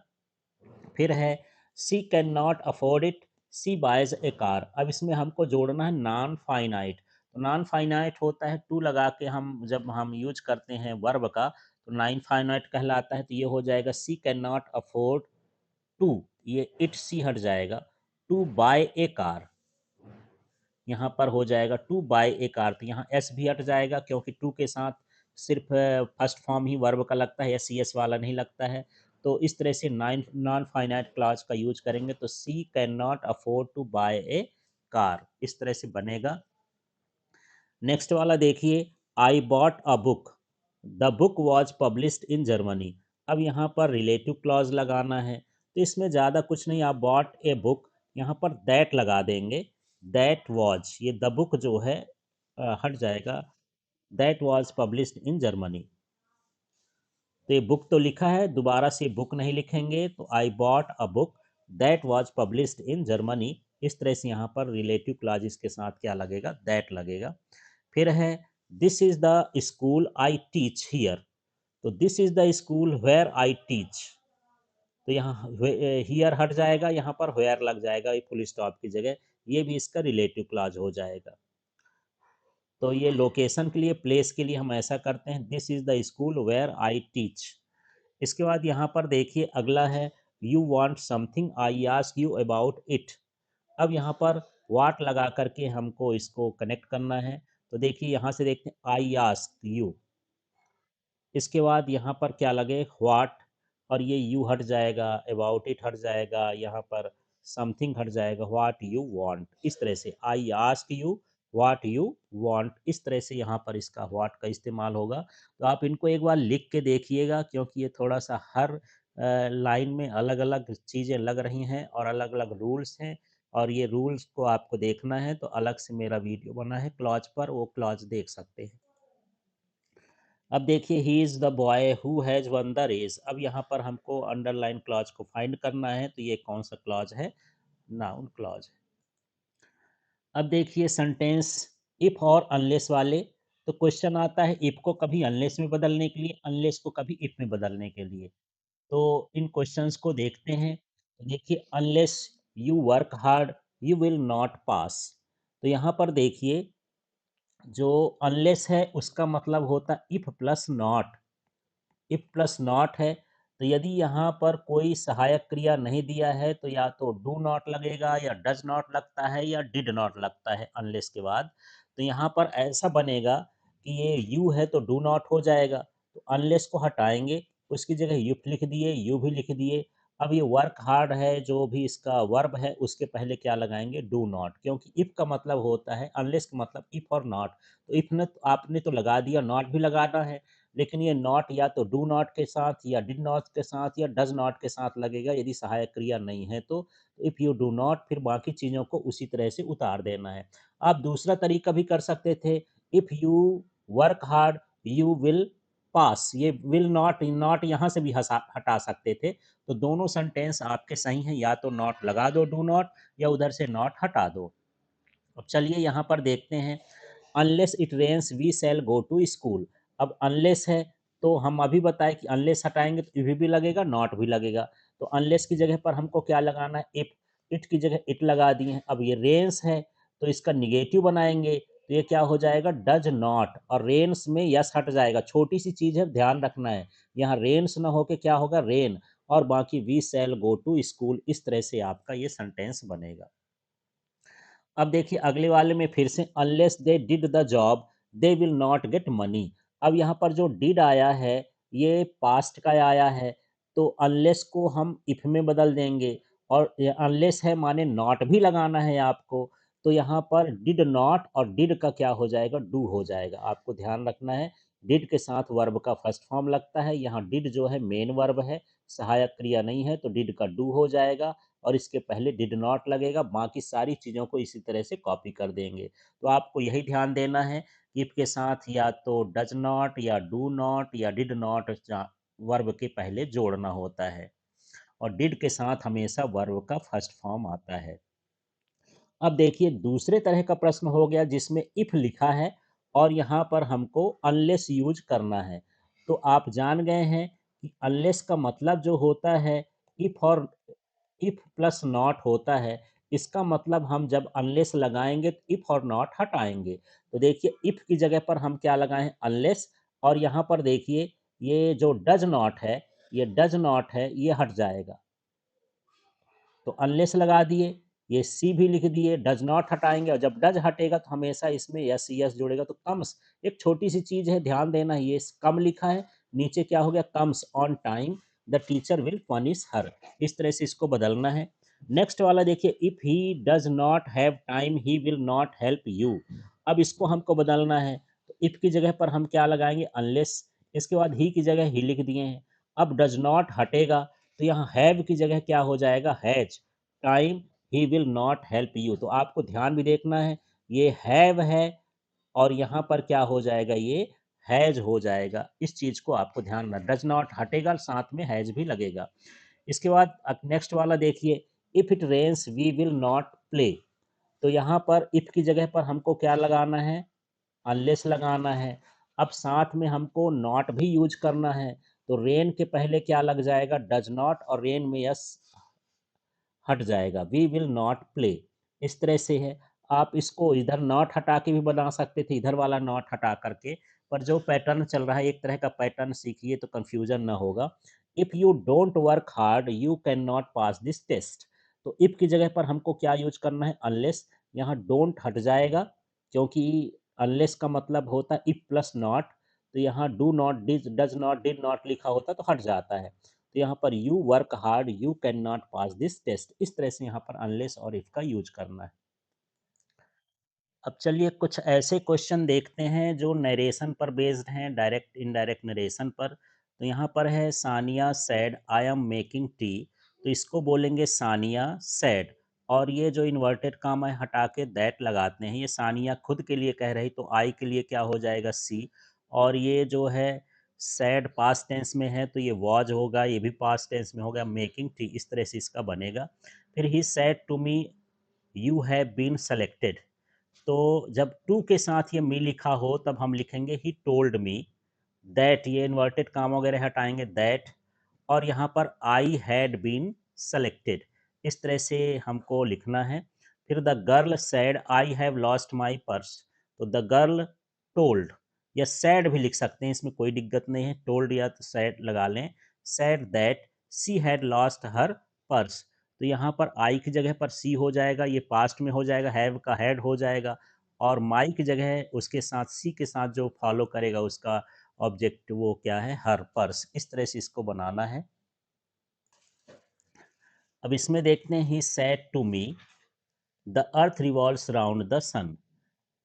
फिर है, she can not afford it, she buys a car. अब इसमें हमको जोड़ना है नॉन फाइनाइट। तो नॉन फाइनाइट होता है टू लगा के, हम जब हम यूज करते हैं वर्ब का, तो नॉन फाइनाइट कहलाता है। तो ये हो जाएगा सी कैन नॉट अफोर्ड टू, ये इट सी हट जाएगा, टू बाय ए कार, यहाँ पर हो जाएगा टू बाय ए कार। तो यहाँ एस भी हट जाएगा, क्योंकि टू के साथ सिर्फ फर्स्ट फॉर्म ही वर्ब का लगता है, या सी एस वाला नहीं लगता है। तो इस तरह से नॉन फाइनाइट क्लॉज का यूज करेंगे, तो she can not afford to buy a car, इस तरह से बनेगा। नेक्स्ट वाला देखिए, I bought a book, the book was published in Germany. अब यहाँ पर रिलेटिव क्लॉज लगाना है, तो इसमें ज़्यादा कुछ नहीं, आप बॉट ए बुक, यहाँ पर दैट लगा देंगे, दैट वॉज, ये द बुक जो है हट जाएगा, that was published in Germany. तो ये बुक तो लिखा है, दोबारा से बुक नहीं लिखेंगे, तो आई bought a book that was published in Germany, इस तरह से यहाँ पर रिलेटिव क्लॉज के साथ क्या लगेगा, दैट लगेगा। फिर है, this is the school I teach here, तो this is the school where I teach. तो यहाँ हियर हट जाएगा, यहाँ पर वेयर लग जाएगा, ये फुल स्टॉप की जगह, ये भी इसका रिलेटिव क्लॉज हो जाएगा। तो ये लोकेशन के लिए, प्लेस के लिए हम ऐसा करते हैं, this is the school where I teach. इसके बाद यहाँ पर देखिए अगला है, you want something I ask you about it. अब यहाँ पर वाट लगा करके हमको इसको कनेक्ट करना है। तो देखिए यहाँ से देखते हैं, आई आस्क यू, इसके बाद यहाँ पर क्या लगे, व्हाट, और ये यू हट जाएगा, अबाउट इट हट जाएगा, यहाँ पर समथिंग हट जाएगा, व्हाट यू वांट, इस तरह से आई ask you what you want, इस तरह से यहाँ पर इसका व्हाट का इस्तेमाल होगा। तो आप इनको एक बार लिख के देखिएगा, क्योंकि ये थोड़ा सा हर लाइन में अलग अलग चीज़ें लग रही हैं और अलग अलग रूल्स हैं, और ये रूल्स को आपको देखना है, तो अलग से मेरा वीडियो बना है क्लॉज पर, वो क्लॉज देख सकते हैं। अब देखिए, he is the boy who has won the race. अब यहाँ पर हमको अंडरलाइन क्लॉज को फाइंड करना है, तो ये कौन सा क्लॉज है, नाउन क्लॉज है। अब देखिए सेंटेंस इफ और अनलेस वाले। तो क्वेश्चन आता है इफ को कभी अनलेस में बदलने के लिए, अनलेस को कभी इफ में बदलने के लिए। तो इन क्वेश्चंस को देखते हैं। तो देखिए, unless you work hard you will not pass. तो यहाँ पर देखिए, जो अनलेस है उसका मतलब होता है if plus not, if plus not है। तो यदि यहाँ पर कोई सहायक क्रिया नहीं दिया है, तो या तो डू नॉट लगेगा, या डज नॉट लगता है, या डिड नॉट लगता है अनलेस के बाद। तो यहाँ पर ऐसा बनेगा कि ये यू है तो डू नॉट हो जाएगा, तो अनलेस को हटाएंगे, उसकी जगह युफ लिख दिए, यू भी लिख दिए। अब ये वर्क हार्ड है, जो भी इसका वर्ब है उसके पहले क्या लगाएंगे, डू नॉट, क्योंकि इफ का मतलब होता है, अनलेस का मतलब इफ और नॉट। तो इफ ने आपने तो लगा दिया, नॉट भी लगाना है, लेकिन ये नॉट या तो डू नॉट के साथ, या डिड नॉट के साथ, या डज नॉट के साथ लगेगा, यदि सहायक क्रिया नहीं है तो। इफ़ यू डू नॉट, फिर बाकी चीज़ों को उसी तरह से उतार देना है। आप दूसरा तरीका भी कर सकते थे, if you work hard you will pass, ये विल नॉट, नॉट यहाँ से भी हटा सकते थे। तो दोनों सेंटेंस आपके सही हैं, या तो नॉट लगा दो डू नॉट, या उधर से नॉट हटा दो। अब चलिए यहाँ पर देखते हैं, unless it rains we shall go to school. अब अनलेस है, तो यहाँ पर क्या लगेगा, वी शैल, या तो डू नॉट लगा देंगे, या फिर नॉट लगा देंगे। अब चलिए यहाँ पर देखते हैं, unless it rains we shall go to school. अब अनलेस है, तो यहाँ पर क्या लगेगा, वी शैल, या तो डू नॉट लगा देंगे, या फिर नॉट लगा देंगे। अब चलिए यहाँ पर देखते हैं, तो हम अभी बताए कि अनलेस हटाएंगे तो इफ भी लगेगा, नॉट भी लगेगा। तो अनलेस की जगह पर हमको क्या लगाना है, इफ। इट की जगह इट लगा दिए हैं। अब ये रेन्स है तो इसका निगेटिव बनाएंगे तो ये क्या हो जाएगा, डज नॉट। और रेन्स में यस हट जाएगा, छोटी सी चीज है, ध्यान रखना है। यहाँ रेन्स ना होके क्या होगा, रेन। और बाकी we shall go to school. इस तरह से आपका ये सेंटेंस बनेगा। अब देखिए अगले वाले में फिर से, unless they did the job they will not get money. अब यहाँ पर जो डिड आया है ये पास्ट का आया है, तो अनलेस को हम इफ में बदल देंगे। और अनलेस है माने नॉट भी लगाना है आपको। तो यहाँ पर डिड नॉट और डिड का क्या हो जाएगा, डू हो जाएगा। आपको ध्यान रखना है, डिड के साथ वर्ब का फर्स्ट फॉर्म लगता है। यहाँ डिड जो है मेन वर्ब है, सहायक क्रिया नहीं है, तो डिड का डू हो जाएगा। और इसके पहले डिड नॉट लगेगा। बाकी सारी चीज़ों को इसी तरह से कॉपी कर देंगे। तो आपको यही ध्यान देना है, इफ के साथ या तो डज नॉट या डू नॉट या डिड नॉट वर्ब के पहले जोड़ना होता है। और डिड के साथ हमेशा वर्ब का फर्स्ट फॉर्म आता है। अब देखिए दूसरे तरह का प्रश्न हो गया जिसमें इफ लिखा है और यहाँ पर हमको अनलेस यूज करना है। तो आप जान गए हैं कि अनलेस का मतलब जो होता है, इफ और इफ प्लस नॉट होता है। इसका मतलब हम जब अनलेस लगाएंगे तो इफ और नॉट हटाएंगे। तो देखिए इफ की जगह पर हम क्या लगाए हैं, अनलेस। और यहाँ पर देखिए ये जो डज नॉट है, ये डज नॉट है, ये हट जाएगा। तो अनलेस लगा दिए, ये सी भी लिख दिए, डज नॉट हटाएंगे। और जब डज हटेगा तो हमेशा इसमें यस यस जुड़ेगा। तो कम्स, एक छोटी सी चीज है, ध्यान देना, ये कम लिखा है, नीचे क्या हो गया, comes on time the teacher will punish her. इस तरह से इसको बदलना है। नेक्स्ट वाला देखिए, if he does not have time he will not help you. अब इसको हमको बदलना है। तो इफ की जगह पर हम क्या लगाएंगे, अनलेस। इसके बाद ही की जगह ही लिख दिए हैं। अब डज नॉट हटेगा तो यहाँ हैव की जगह क्या हो जाएगा, has. Time he will not help you. तो आपको ध्यान भी देखना है, ये हैव है और यहाँ पर क्या हो जाएगा, ये हैज हो जाएगा। इस चीज को आपको ध्यान रखना, डज नॉट हटेगा, साथ में हैज भी लगेगा। इसके बाद नेक्स्ट वाला देखिए, if it rains we will not play. तो यहाँ पर इफ की जगह पर हमको क्या लगाना है, अनलेस लगाना है। अब साथ में हमको नॉट भी यूज करना है। तो रेन के पहले क्या लग जाएगा, डज नॉट। और रेन में यस हट जाएगा, वी विल नॉट प्ले। इस तरह से है। आप इसको इधर नॉट हटा के भी बना सकते थे, इधर वाला नॉट हटा करके। पर जो पैटर्न चल रहा है, एक तरह का पैटर्न सीखिए तो कंफ्यूजन ना होगा। If you don't work hard you can not pass this test. तो इफ़ की जगह पर हमको क्या यूज करना है, अनलेस। यहाँ डोंट हट जाएगा क्योंकि अनलेस का मतलब होता है इफ प्लस नॉट। तो यहाँ do not, does, does not, did not लिखा होता तो हट जाता है। तो यहाँ पर you work hard you can not pass this test. इस तरह से यहाँ पर अनलेस और इफ का यूज करना है। अब चलिए कुछ ऐसे क्वेश्चन देखते हैं जो नरेशन पर बेस्ड हैं, डायरेक्ट इनडायरेक्ट नरेशन पर। तो यहाँ पर है, Sania sad I am making tea. तो इसको बोलेंगे सानिया सैड। और ये जो इन्वर्टेड कामा है हटा के दैट लगाते हैं। ये सानिया खुद के लिए कह रही तो आई के लिए क्या हो जाएगा, सी। और ये जो है सैड पास्ट टेंस में है तो ये वॉज होगा, ये भी पास्ट टेंस में होगा, मेकिंग टी। इस तरह से इसका बनेगा। फिर he said to me you have been selected. तो जब टू के साथ ये मी लिखा हो तब हम लिखेंगे ही टोल्ड मी दैट। ये इन्वर्टेड काम वगैरह हटाएंगे, दैट। और यहाँ पर आई हैड बीन सेलेक्टेड। इस तरह से हमको लिखना है। फिर the girl sad I have lost my purse. तो द गर्ल टोल्ड, या सैड भी लिख सकते हैं, इसमें कोई दिक्कत नहीं है, टोल्ड या तो सैड लगा लें। Sad that she had lost her purse. तो यहाँ पर आई की जगह पर सी हो जाएगा, ये पास्ट में हो जाएगा, हैव का हैड हो जाएगा। और माई की जगह उसके साथ सी के साथ जो फॉलो करेगा उसका ऑब्जेक्ट वो क्या है, हर पर्स। इस तरह से इसको बनाना है। अब इसमें देखते हैं, he said to me the earth revolves round the sun.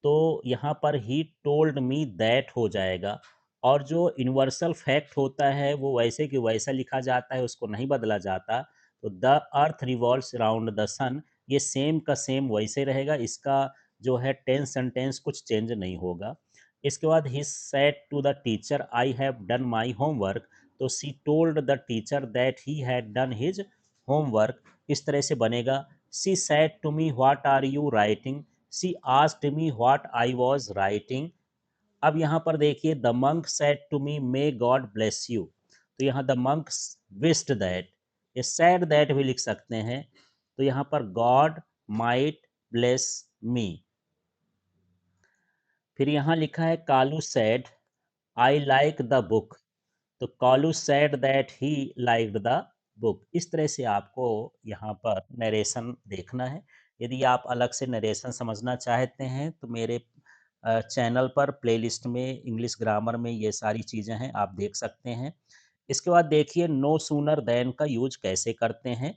तो यहाँ पर ही टोल्ड मी दैट हो जाएगा। और जो यूनिवर्सल फैक्ट होता है वो वैसे कि वैसा लिखा जाता है, उसको नहीं बदला जाता। तो the earth revolves round the sun, ये सेम का सेम वैसे रहेगा। इसका जो है टेंस सेंटेंस कुछ चेंज नहीं होगा। इसके बाद he said to the teacher I have done my homework. तो she told the teacher that he had done his homework. इस तरह से बनेगा। She said to me what are you writing. She asked me what I was writing. अब यहाँ पर देखिए, the monk said to me may God bless you, तो यहाँ द मंक विस्ड दैट, ये सैड दैट भी लिख सकते हैं, तो यहाँ पर गॉड माइट ब्लेस मी। फिर यहाँ लिखा है Kalu said I like the book, तो Kalu said that he liked the book. इस तरह से आपको यहाँ पर नरेशन देखना है। यदि आप अलग से नरेशन समझना चाहते हैं तो मेरे चैनल पर प्लेलिस्ट में इंग्लिश ग्रामर में ये सारी चीज़ें हैं, आप देख सकते हैं। इसके बाद देखिए, नो सूनर देन का यूज कैसे करते हैं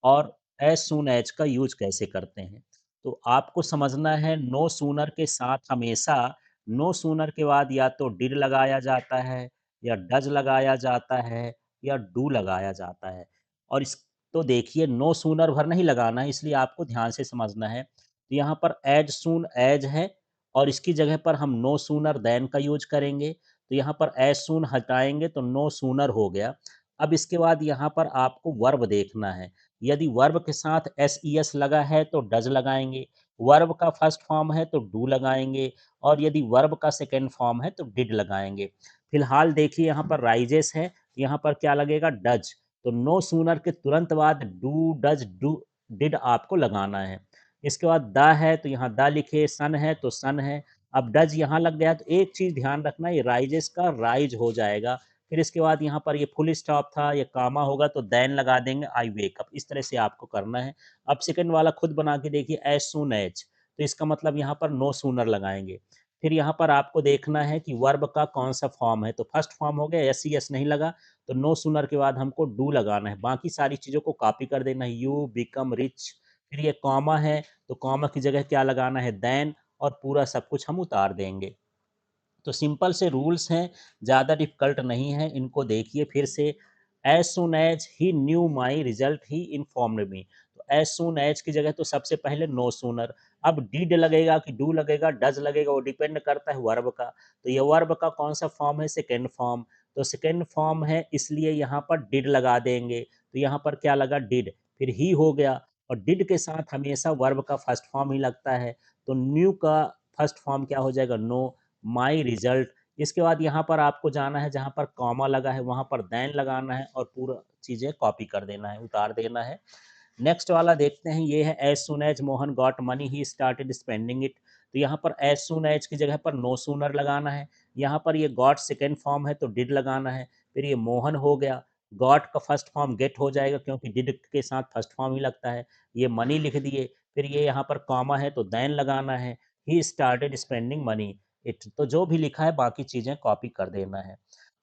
और एज सून एज का यूज कैसे करते हैं। तो आपको समझना है, नो सूनर के साथ हमेशा नो सूनर के बाद या तो डिड लगाया जाता है, या डज लगाया जाता है, या डू लगाया जाता है। और इस तो देखिए, नो सूनर भर नहीं लगाना है, इसलिए आपको ध्यान से समझना है। तो यहाँ पर एज सून एज है, और इसकी जगह पर हम नो सूनर देन का यूज करेंगे। तो यहाँ पर एज सून हटाएंगे तो नो सूनर हो गया। अब इसके बाद यहाँ पर आपको वर्ब देखना है। यदि वर्ब के साथ एस ई एस लगा है तो डज लगाएंगे, वर्ब का फर्स्ट फॉर्म है तो डू लगाएंगे, और यदि वर्ब का सेकेंड फॉर्म है तो डिड लगाएंगे। फिलहाल देखिए, यहाँ पर राइजेस है, यहाँ पर क्या लगेगा, डज। तो नो सूनर के तुरंत बाद डू डज डू डिड आपको लगाना है। इसके बाद द है तो यहाँ द लिखे, सन है तो सन है। अब डज यहाँ लग गया तो एक चीज ध्यान रखना, ये राइजेस का राइज हो जाएगा। फिर इसके बाद यहाँ पर ये फुल स्टॉप था, ये कामा होगा तो देन लगा देंगे आई वेक अप। इस तरह से आपको करना है। अब सेकंड वाला खुद बना के देखिए, एज सून एज, तो इसका मतलब यहाँ पर नो सूनर लगाएंगे। फिर यहाँ पर आपको देखना है कि वर्ब का कौन सा फॉर्म है, तो फर्स्ट फॉर्म हो गया, एस सी एस नहीं लगा, तो नो सूनर के बाद हमको डू लगाना है। बाकी सारी चीज़ों को कॉपी कर देना है, यू बिकम रिच। फिर ये कॉमा है तो कॉमा की जगह क्या लगाना है, देन, और पूरा सब कुछ हम उतार देंगे। तो सिंपल से रूल्स हैं, ज़्यादा डिफिकल्ट नहीं है। इनको देखिए फिर से। As soon as he knew my result he informed me, तो एज सुन एज की जगह तो सबसे पहले नो सूनर। अब डिड लगेगा कि डू लगेगा, डज लगेगा, वो डिपेंड करता है वर्ब का। तो ये वर्ब का कौन सा फॉर्म है, सेकेंड फॉर्म, तो सेकेंड फॉर्म है, इसलिए यहाँ पर डिड लगा देंगे। तो यहाँ पर क्या लगा, डिड। फिर ही हो गया, और डिड के साथ हमेशा वर्ब का फर्स्ट फॉर्म ही लगता है, तो न्यू का फर्स्ट फॉर्म क्या हो जाएगा, नो माई रिजल्ट। इसके बाद यहाँ पर आपको जाना है, जहाँ पर कॉमा लगा है वहाँ पर देन लगाना है, और पूरा चीज़ें कॉपी कर देना है, उतार देना है। नेक्स्ट वाला देखते हैं, ये है as soon as Mohan got money he started spending it, तो यहाँ पर एज सुन एज की जगह पर नो सूनर लगाना है। यहाँ पर ये गॉट सेकेंड फॉर्म है तो डिड लगाना है। फिर ये मोहन हो गया, गॉट का फर्स्ट फॉर्म गेट हो जाएगा क्योंकि डिड के साथ फर्स्ट फॉर्म ही लगता है। ये मनी लिख दिए। फिर ये यहाँ पर कॉमा है तो देन लगाना है, ही स्टार्टेड स्पेंडिंग मनी इट। तो जो भी लिखा है बाकी चीज़ें कॉपी कर देना है।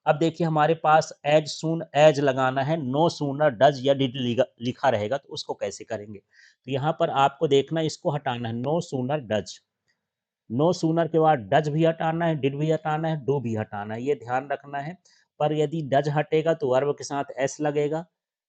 अब देखिए, हमारे पास एज सून एज लगाना है, नो सूनर डज या डिड लिखा रहेगा, तो उसको कैसे करेंगे। तो यहाँ पर आपको देखना, इसको हटाना है, no sooner does. No sooner के बाद डज भी हटाना है, डिड भी हटाना है, डू भी हटाना है, ये ध्यान रखना है। पर यदि डज हटेगा तो वर्ब के साथ एस लगेगा,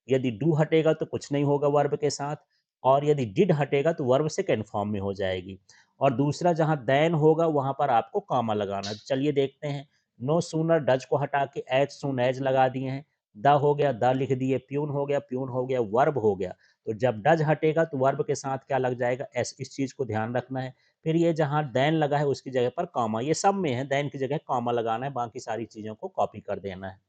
यदि डू हटेगा तो कुछ नहीं होगा वर्ब के साथ, और यदि डिड हटेगा तो वर्ब सेकेंड फॉर्म में हो जाएगी। और दूसरा जहाँ देन होगा वहाँ पर आपको कॉमा लगाना है। तो चलिए देखते हैं। नो सूनर डज को हटा के एज सून एज लगा दिए हैं। द हो गया, द लिख दिए, प्यून हो गया, प्यून हो गया, वर्ब हो गया। तो जब डज हटेगा तो वर्ब के साथ क्या लग जाएगा, एस। इस चीज़ को ध्यान रखना है। फिर ये जहाँ देन लगा है उसकी जगह पर कॉमा, ये सब में है, देन की जगह कॉमा लगाना है, बाकी सारी चीज़ों को कॉपी कर देना है।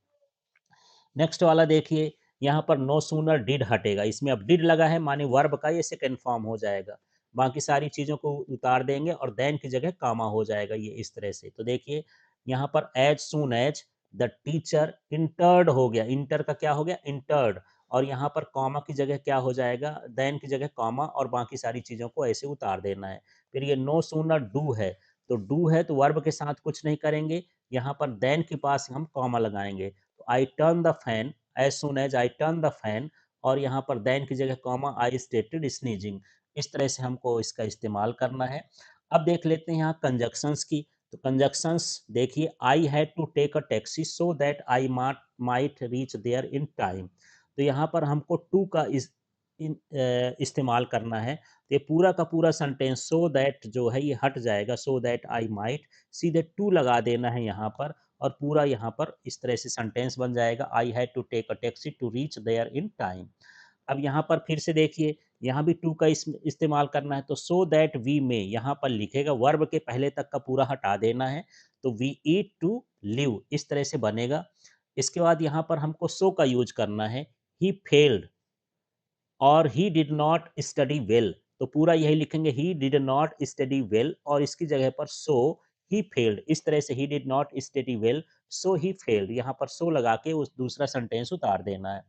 नेक्स्ट वाला देखिए, यहाँ पर नो सूनर डिड हटेगा, इसमें अब डिड लगा है माने वर्ब का ये सेकेंड फॉर्म हो जाएगा। बाकी सारी चीज़ों को उतार देंगे और देन की जगह कामा हो जाएगा, ये इस तरह से। तो देखिए, यहाँ पर as soon as the teacher entered हो गया, इंटर का क्या हो गया, इंटर्ड। और यहाँ पर कॉमा की जगह क्या हो जाएगा, देन की जगह कॉमा, और बाकी सारी चीज़ों को ऐसे उतार देना है। फिर ये नो सूनर डू है, तो डू है तो वर्ब के साथ कुछ नहीं करेंगे, यहाँ पर देन के पास हम कॉमा लगाएंगे। I turn the fan, as soon as I turn the fan, और यहाँ पर देन की जगह कॉमा, आई स्टेटेड स्नीजिंग। इस तरह से हमको इसका इस्तेमाल करना है। अब देख लेते हैं यहाँ कंजक्शंस की। तो कंजक्शंस देखिए, I had to take a taxi so that I might reach there in time, तो यहाँ पर हमको टू का इस्तेमाल करना है। तो ये पूरा का पूरा सेंटेंस सो दैट जो है ये हट जाएगा, सो दैट आई माइट, सीधे टू लगा देना है यहाँ पर, और पूरा यहाँ पर इस तरह से सेंटेंस बन जाएगा, I had to take a taxi to reach there in time. अब यहाँ पर फिर से देखिए, यहाँ भी टू का इस्तेमाल करना है, तो सो दैट वी में यहाँ पर लिखेगा, वर्ब के पहले तक का पूरा हटा देना है, तो वी ईट टू लिव इस तरह से बनेगा। इसके बाद यहाँ पर हमको सो का यूज करना है, ही फेल्ड और he did not study well, तो पूरा यही लिखेंगे, he did not study well और इसकी जगह पर सो ही फेल्ड, इस तरह से he did not study well so he failed, यहाँ पर सो लगा के उस दूसरा सेंटेंस उतार देना है।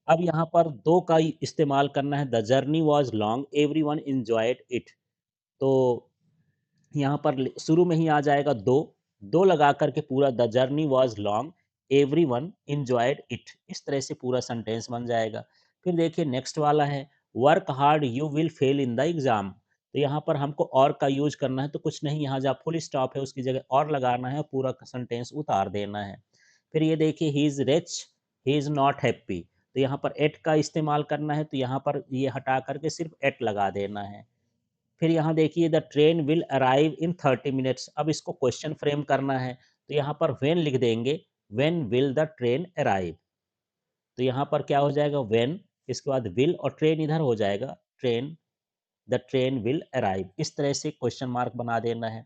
अब यहाँ पर दो का ही इस्तेमाल करना है, the journey was long every one enjoyed it, तो यहाँ पर शुरू में ही आ जाएगा दो, दो लगा करके पूरा the journey was long every one enjoyed it, इस तरह से पूरा सेंटेंस बन जाएगा। फिर देखिए नेक्स्ट वाला है, work hard you will fail in the exam, तो यहाँ पर हमको और का यूज करना है, तो कुछ नहीं, यहाँ जहाँ फुल स्टॉप है उसकी जगह और लगाना है, पूरा सेंटेंस उतार देना है। फिर ये देखिए, he is rich he is not happy, तो यहाँ पर एट का इस्तेमाल करना है, तो यहाँ पर ये हटा करके सिर्फ एट लगा देना है। फिर यहाँ देखिए, the train will arrive in 30 minutes, अब इसको क्वेश्चन फ्रेम करना है, तो यहाँ पर व्हेन लिख देंगे, when will the train arrive, तो यहाँ पर क्या हो जाएगा, व्हेन, इसके बाद विल और ट्रेन इधर हो जाएगा, train, the train will arrive, इस तरह से क्वेश्चन मार्क बना देना है।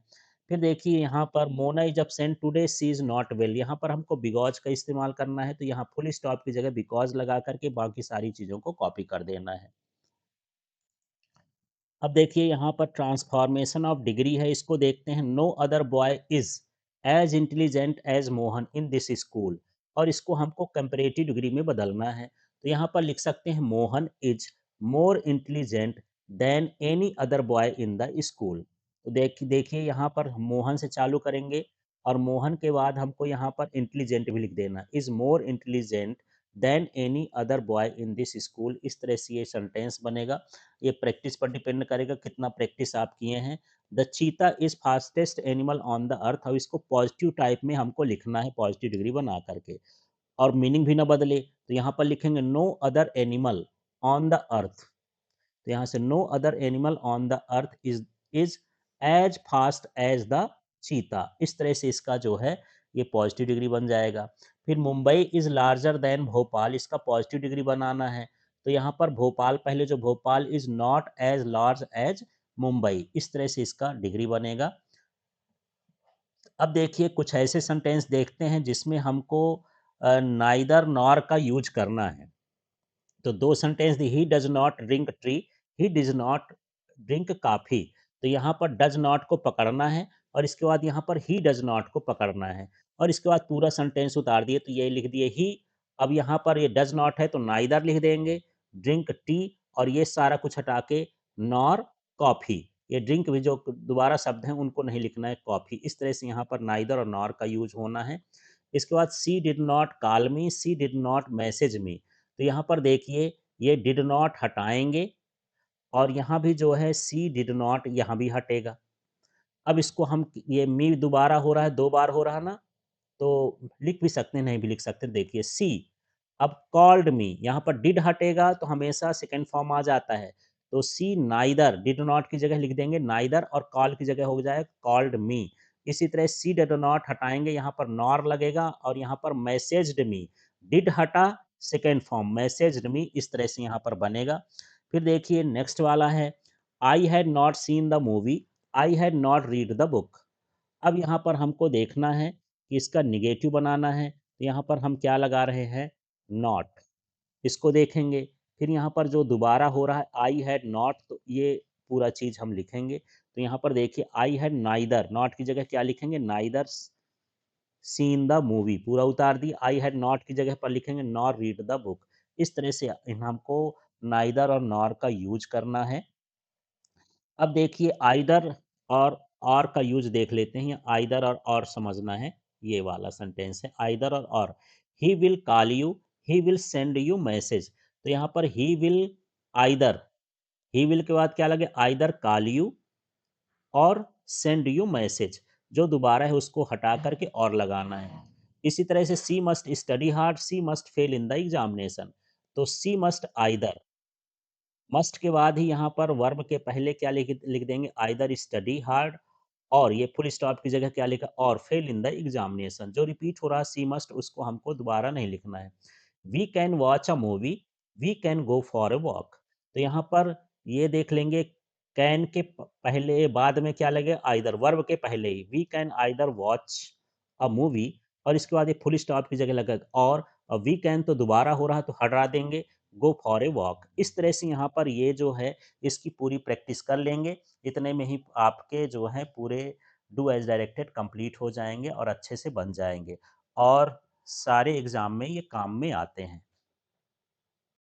फिर देखिए यहाँ पर, Mona is absent today she is not well, यहाँ पर हमको बिकॉज का इस्तेमाल करना है, तो यहाँ फुल स्टॉप की जगह बिकॉज लगा करके बाकी सारी चीज़ों को कॉपी कर देना है। अब देखिए यहाँ पर ट्रांसफॉर्मेशन ऑफ डिग्री है, इसको देखते हैं, no other boy is as intelligent as Mohan in this school, और इसको हमको कंपेरेटिव डिग्री में बदलना है, तो यहाँ पर लिख सकते हैं, Mohan is more intelligent then any other boy in the school, तो देखिए यहाँ पर मोहन से चालू करेंगे और मोहन के बाद हमको यहाँ पर इंटेलिजेंट भी लिख देना, is more intelligent then any other boy in this school, इस तरह से ये सेंटेंस बनेगा। ये प्रैक्टिस पर डिपेंड करेगा कितना प्रैक्टिस आप किए हैं। द चीता is fastest animal on the अर्थ, अब इसको पॉजिटिव टाइप में हमको लिखना है, पॉजिटिव डिग्री बना करके, और मीनिंग भी ना बदले, तो यहाँ पर लिखेंगे, no other animal on the earth, तो यहाँ से, no other animal on the earth is as fast as the cheetah, इस तरह से इसका जो है ये पॉजिटिव डिग्री बन जाएगा। फिर Mumbai is larger than Bhopal, इसका पॉजिटिव डिग्री बनाना है, तो यहाँ पर भोपाल पहले, जो Bhopal is not as large as Mumbai, इस तरह से इसका डिग्री बनेगा। अब देखिए कुछ ऐसे सेंटेंस देखते हैं जिसमें हमको नाइदर नॉर का यूज करना है, तो दो sentence the, he does not drink tree he does not drink coffee, तो यहाँ पर डज नॉट को पकड़ना है और इसके बाद यहाँ पर ही डज नॉट को पकड़ना है, और इसके बाद पूरा सेंटेंस उतार दिए, तो ये लिख दिए ही, अब यहाँ पर ये डज नॉट है तो नाइदर लिख देंगे, ड्रिंक टी, और ये सारा कुछ हटा के नॉर कॉफ़ी, ये ड्रिंक भी जो दोबारा शब्द हैं उनको नहीं लिखना है, कॉफ़ी, इस तरह से यहाँ पर नाइदर और नॉर का यूज होना है। इसके बाद she did not call me she did not message me, तो यहाँ पर देखिए ये डिड नॉट हटाएंगे और यहाँ भी जो है सी डिड नॉट यहाँ भी हटेगा। अब इसको हम, ये मी दोबारा हो रहा है, दो बार हो रहा है ना, तो लिख भी सकते हैं, नहीं भी लिख सकते, देखिए सी, अब कॉल्ड मी, यहाँ पर डिड हटेगा तो हमेशा सेकंड फॉर्म आ जाता है, तो सी नाइदर, डिड नॉट की जगह लिख देंगे नाइदर और कॉल की जगह हो जाए कॉल्ड मी। इसी तरह सी डिड नॉट हटाएंगे, यहाँ पर नॉर लगेगा और यहाँ पर मैसेज्ड मी, डिड हटा, सेकेंड फॉर्म मैसेज्ड मी, इस तरह से यहाँ पर बनेगा। फिर देखिए नेक्स्ट वाला है, I had not seen the movie I had not read the book, अब यहाँ पर हमको देखना है कि इसका निगेटिव बनाना है, तो यहाँ पर हम क्या लगा रहे हैं, नॉट, इसको देखेंगे। फिर यहाँ पर जो दोबारा हो रहा है आई हैड नॉट, तो ये पूरा चीज़ हम लिखेंगे, तो यहाँ पर देखिए आई हैड नाइदर, नॉट की जगह क्या लिखेंगे, नाइदर सीन द मूवी, पूरा उतार दी, आई हैड नॉट की जगह पर लिखेंगे नॉर रीड द बुक, इस तरह से हमको नाइदर और नॉर का यूज करना है। अब देखिए आइदर और का यूज देख लेते हैं, आइदर और समझना है, ये वाला सेंटेंस है आइदर और, he will call you he will send you message, तो यहाँ पर he will either, he will के बाद क्या लगे, आइदर कॉल यू और सेंड यू मैसेज, जो दोबारा है उसको हटा करके और लगाना है। इसी तरह से she must study hard she must fail in the examination, तो सी मस्ट आइदर, मस्ट के बाद ही यहाँ पर वर्ब के पहले क्या लिख लिख देंगे, आइदर स्टडी हार्ड, और ये फुल स्टॉप की जगह क्या लिखा, और फेल इन द एग्जामिनेशन, जो रिपीट हो रहा है सी मस्ट, उसको हमको दोबारा नहीं लिखना है। We can watch a movie we can go for a walk, तो यहाँ पर ये देख लेंगे कैन के पहले बाद में क्या लगे, आइदर, वर्ब के पहले ही, we can either watch a movie, और इसके बाद ये फुल स्टॉप की जगह लगेगा, और वी कैन तो दोबारा हो रहा है तो हटा देंगे, गो फॉर ए वॉक। इस तरह से यहाँ पर ये जो है इसकी पूरी प्रैक्टिस कर लेंगे। इतने में ही आपके जो है पूरे डू एज डायरेक्टेड कंप्लीट हो जाएंगे और अच्छे से बन जाएंगे, और सारे एग्जाम में ये काम में आते हैं।